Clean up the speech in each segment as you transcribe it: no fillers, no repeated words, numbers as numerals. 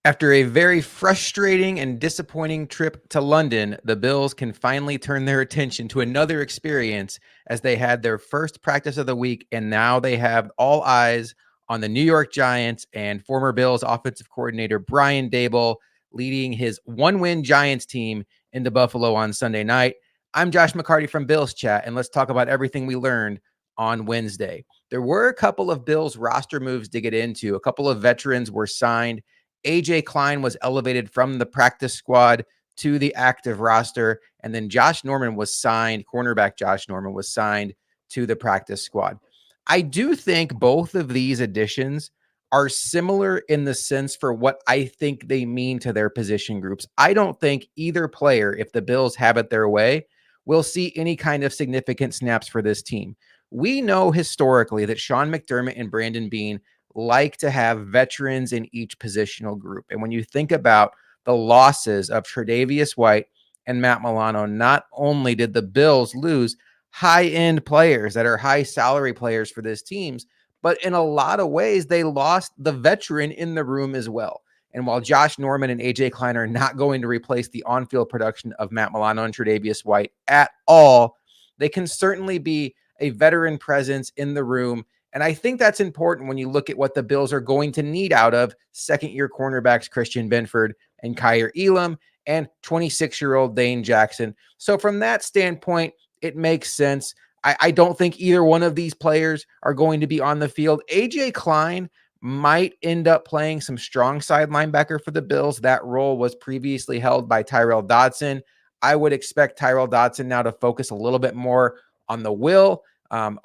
After a very frustrating and disappointing trip to London, the Bills can finally turn their attention to another experience as they had their first practice of the week, and now they have all eyes on the New York Giants and former Bills offensive coordinator Brian Daboll leading his one-win Giants team into Buffalo on Sunday night. I'm Josh McCarty from Bills Chat, and let's talk about everything we learned on Wednesday. There were a couple of Bills roster moves to get into. A couple of veterans were signed. AJ Klein was elevated from the practice squad to the active roster. And then cornerback Josh Norman was signed to the practice squad. I do think both of these additions are similar in the sense for what I think they mean to their position groups. I don't think either player, if the Bills have it their way, will see any kind of significant snaps for this team. We know historically that Sean McDermott and Brandon Beane like to have veterans in each positional group. And when you think about the losses of Tre'Davious White and Matt Milano, not only did the Bills lose high-end players that are high salary players for this teams, but in a lot of ways, they lost the veteran in the room as well. And while Josh Norman and AJ Klein are not going to replace the on-field production of Matt Milano and Tre'Davious White at all, they can certainly be a veteran presence in the room. And I think that's important when you look at what the Bills are going to need out of second-year cornerbacks Christian Benford and Kyer Elam and 26-year-old Dane Jackson. So from that standpoint, it makes sense. I don't think either one of these players are going to be on the field. AJ Klein might end up playing some strong side linebacker for the Bills. That role was previously held by Tyrell Dodson. I would expect Tyrell Dodson now to focus a little bit more on the will.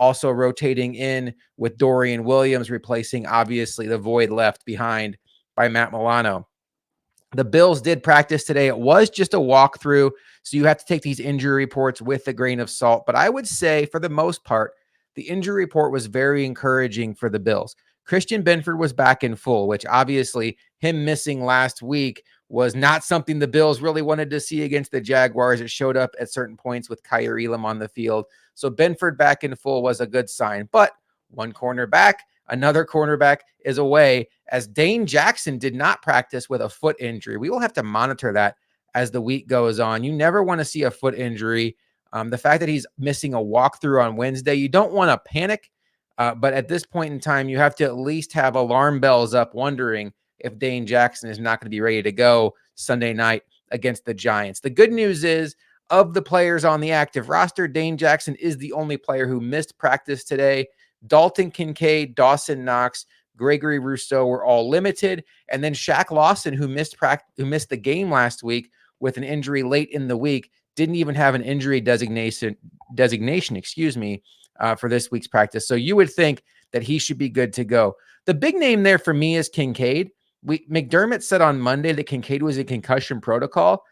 Also rotating in with Dorian Williams, replacing obviously the void left behind by Matt Milano. The Bills did practice today. It was just a walkthrough, so you have to take these injury reports with a grain of salt. But I would say, for the most part, the injury report was very encouraging for the Bills. Christian Benford was back in full, which obviously him missing last week was not something the Bills really wanted to see against the Jaguars. It showed up at certain points with Kyer Elam on the field. So Benford back in full was a good sign. But one cornerback, another cornerback is away, as Dane Jackson did not practice with a foot injury. We will have to monitor that as the week goes on. You never want to see a foot injury. The fact that he's missing a walkthrough on Wednesday, you don't want to panic. But at this point in time, you have to at least have alarm bells up wondering if Dane Jackson is not going to be ready to go Sunday night against the Giants. The good news is, of the players on the active roster, Dane Jackson is the only player who missed practice today. Dalton Kincaid, Dawson Knox, Gregory Rousseau were all limited. And then Shaq Lawson, who missed the game last week with an injury late in the week, didn't even have an injury designation, for this week's practice. So you would think that he should be good to go. The big name there for me is Kincaid. McDermott said on Monday that Kincaid was in concussion protocol,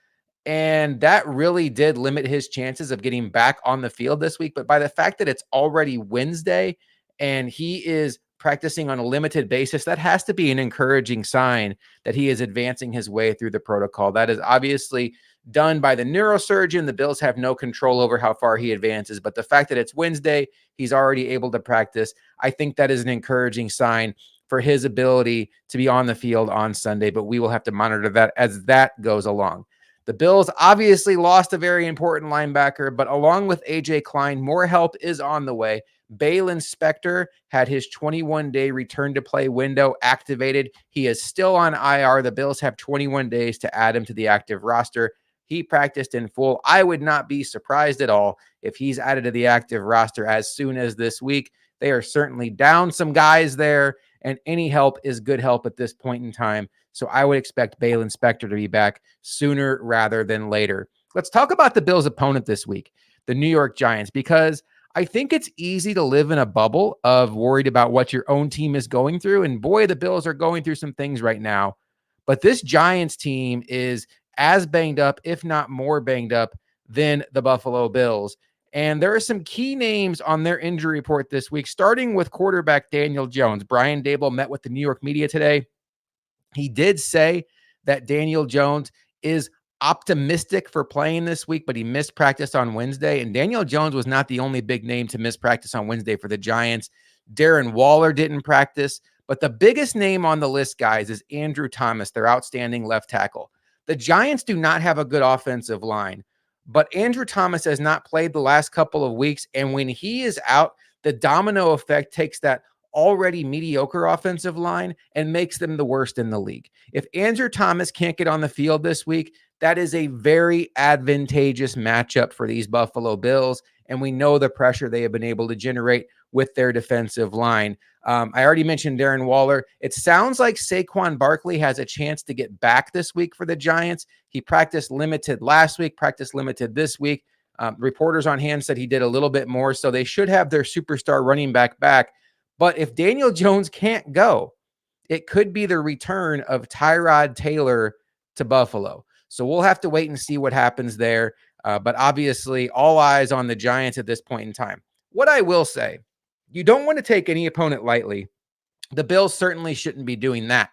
and that really did limit his chances of getting back on the field this week. But by the fact that it's already Wednesday and he is practicing on a limited basis, that has to be an encouraging sign that he is advancing his way through the protocol. That is obviously done by the neurosurgeon. The Bills have no control over how far he advances, but the fact that it's Wednesday, he's already able to practice, I think that is an encouraging sign for his ability to be on the field on Sunday, but we will have to monitor that as that goes along. The Bills obviously lost a very important linebacker, but along with AJ Klein, more help is on the way. Baylon Spector had his 21-day return to play window activated. He is still on IR. The Bills have 21 days to add him to the active roster. He practiced in full. I would not be surprised at all if he's added to the active roster as soon as this week. They are certainly down some guys there, and any help is good help at this point in time. So I would expect Baylon Spector to be back sooner rather than later. Let's talk about the Bills' opponent this week, the New York Giants, because I think it's easy to live in a bubble of worried about what your own team is going through. And boy, the Bills are going through some things right now. But this Giants team is as banged up, if not more banged up, than the Buffalo Bills. And there are some key names on their injury report this week, starting with quarterback Daniel Jones. Brian Daboll met with the New York media today. He did say that Daniel Jones is optimistic for playing this week, but he missed practice on Wednesday. And Daniel Jones was not the only big name to miss practice on Wednesday for the Giants. Darren Waller didn't practice. But the biggest name on the list, guys, is Andrew Thomas, their outstanding left tackle. The Giants do not have a good offensive line, but Andrew Thomas has not played the last couple of weeks. And when he is out, the domino effect takes that already mediocre offensive line and makes them the worst in the league. If Andrew Thomas can't get on the field this week, that is a very advantageous matchup for these Buffalo Bills. And we know the pressure they have been able to generate with their defensive line. I already mentioned Darren Waller. It sounds like Saquon Barkley has a chance to get back this week for the Giants. He practiced limited last week, practiced limited this week. Reporters on hand said he did a little bit more, so they should have their superstar running back back. But if Daniel Jones can't go, it could be the return of Tyrod Taylor to Buffalo. So we'll have to wait and see what happens there. But obviously, all eyes on the Giants at this point in time. What I will say, you don't want to take any opponent lightly. The Bills certainly shouldn't be doing that.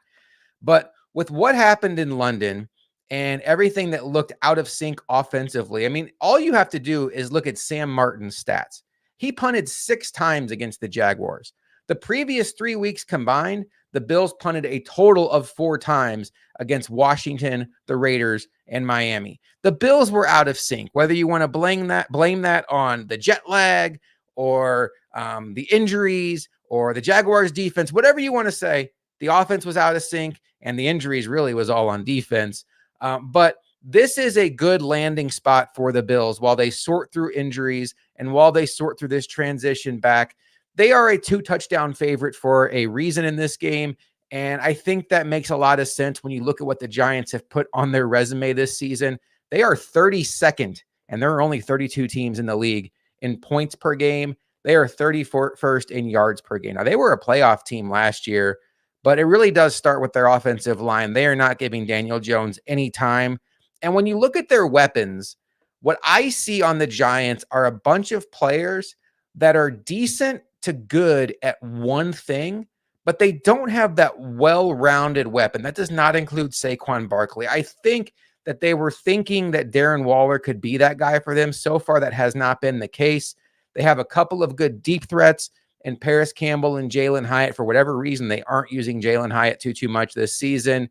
But with what happened in London and everything that looked out of sync offensively, I mean, all you have to do is look at Sam Martin's stats. He punted 6 times against the Jaguars. The previous 3 weeks combined, the Bills punted a total of 4 times against Washington, the Raiders, and Miami. The Bills were out of sync. Whether you want to blame that on the jet lag or the injuries or the Jaguars defense, whatever you want to say, the offense was out of sync and the injuries really was all on defense. But this is a good landing spot for the Bills while they sort through injuries and while they sort through this transition back. They are a 2-touchdown favorite for a reason in this game. And I think that makes a lot of sense when you look at what the Giants have put on their resume this season. They are 32nd, and there are only 32 teams in the league in points per game. They are 31st in yards per game. Now, they were a playoff team last year, but it really does start with their offensive line. They are not giving Daniel Jones any time. And when you look at their weapons, what I see on the Giants are a bunch of players that are decent to good at one thing, but they don't have that well-rounded weapon. That does not include Saquon Barkley. I think that they were thinking that Darren Waller could be that guy for them. So far, that has not been the case. They have a couple of good deep threats in Paris Campbell and Jalen Hyatt. For whatever reason, they aren't using Jalen Hyatt too much this season.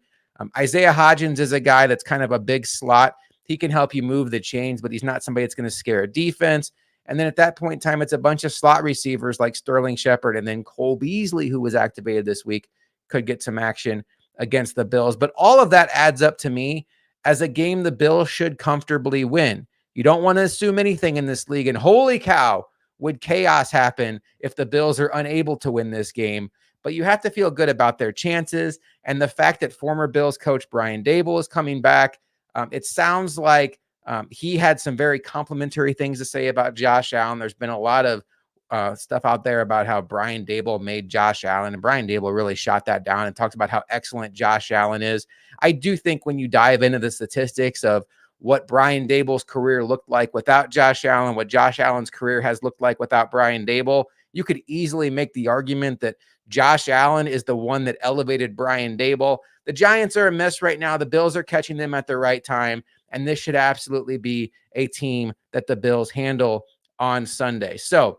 Isaiah Hodgins is a guy that's kind of a big slot. He can help you move the chains, but he's not somebody that's going to scare a defense. And then at that point in time, it's a bunch of slot receivers like Sterling Shepard, and then Cole Beasley, who was activated this week, could get some action against the Bills. But all of that adds up to me as a game the Bills should comfortably win. You don't want to assume anything in this league. And holy cow, would chaos happen if the Bills are unable to win this game. But you have to feel good about their chances. And the fact that former Bills coach Brian Daboll is coming back, it sounds like he had some very complimentary things to say about Josh Allen. There's been a lot of stuff out there about how Brian Daboll made Josh Allen, and Brian Daboll really shot that down and talked about how excellent Josh Allen is. I do think when you dive into the statistics of what Brian Daboll's career looked like without Josh Allen, what Josh Allen's career has looked like without Brian Daboll, you could easily make the argument that Josh Allen is the one that elevated Brian Daboll. The Giants are a mess right now. The Bills are catching them at the right time. And this should absolutely be a team that the Bills handle on Sunday. So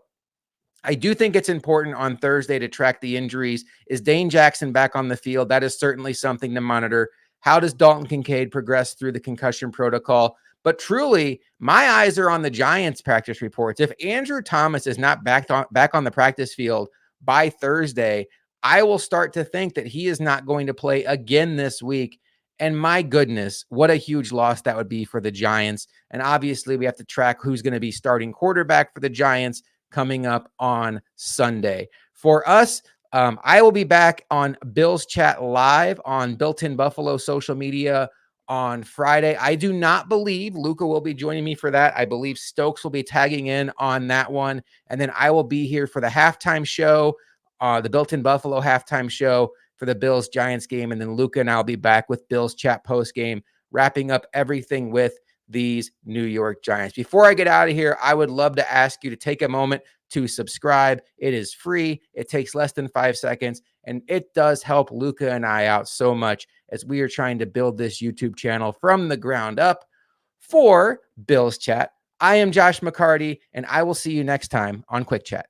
I do think it's important on Thursday to track the injuries. Is Dane Jackson back on the field? That is certainly something to monitor. How does Dalton Kincaid progress through the concussion protocol? But truly, my eyes are on the Giants practice reports. If Andrew Thomas is not back on the practice field by Thursday, I will start to think that he is not going to play again this week. And my goodness, what a huge loss that would be for the Giants. And obviously, we have to track who's going to be starting quarterback for the Giants coming up on Sunday. For us, I will be back on Bills Chat Live on Built-in Buffalo social media on Friday. I do not believe Luca will be joining me for that. I believe Stokes will be tagging in on that one. And then I will be here for the halftime show, the Built-in Buffalo halftime show for the Bills-Giants game. And then Luca and I'll be back with Bills Chat post-game, wrapping up everything with these New York Giants. Before I get out of here, I would love to ask you to take a moment to subscribe. It is free. It takes less than 5 seconds, and it does help Luca and I out so much as we are trying to build this YouTube channel from the ground up. For Bills Chat, I am Josh McCarty, and I will see you next time on Quick Chat.